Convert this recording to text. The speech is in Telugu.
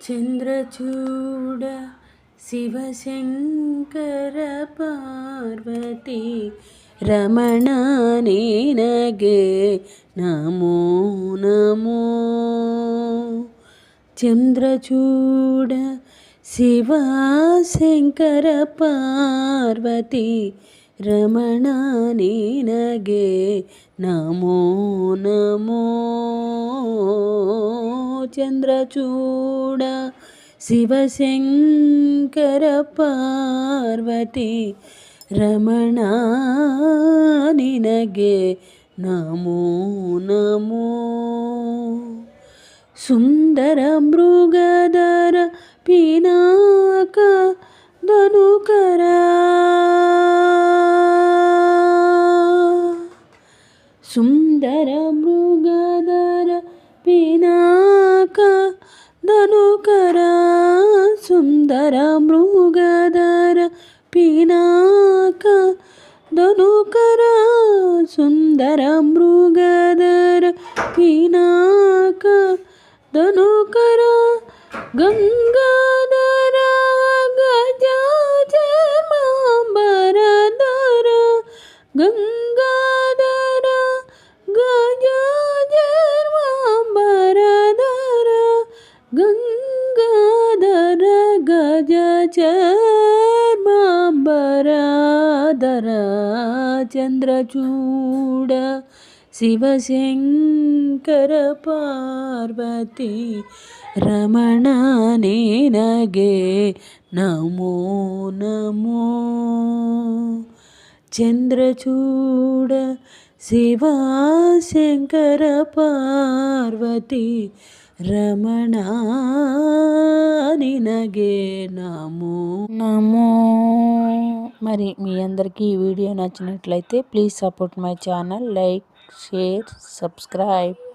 చంద్రచూడ శివశంకర పార్వతి రమణ నినగే నమో నమో. చంద్రచూడ శివశంకర పార్వతి రమణ నినగే నమో నమో. చంద్రచూడ శివశంకర పార్వతి రమణ నినగే నమో నమో. సుందర మృగధర పినాక ధనుకర సుందర మృగధర పినాక ధనుకర సుందర మృగధర పినాక ధనుకర సుందర మృగధర పినాక ధనుకర గంగాధర గజాచర్మాంబరధర గంగాధర గజాచర్మాంబరధర గంగాధర గజాచర్మాంబరధర. చంద్రచూడ శివశంకర పార్వతి రమణ నినగే నమో నమో. చంద్రచూడ శివశంకర పార్వతి రమణ నినగే నమో నమో. మరి మీ అందరికీ ఈ వీడియో నచ్చినట్లయితే please support my channel, like, share, subscribe.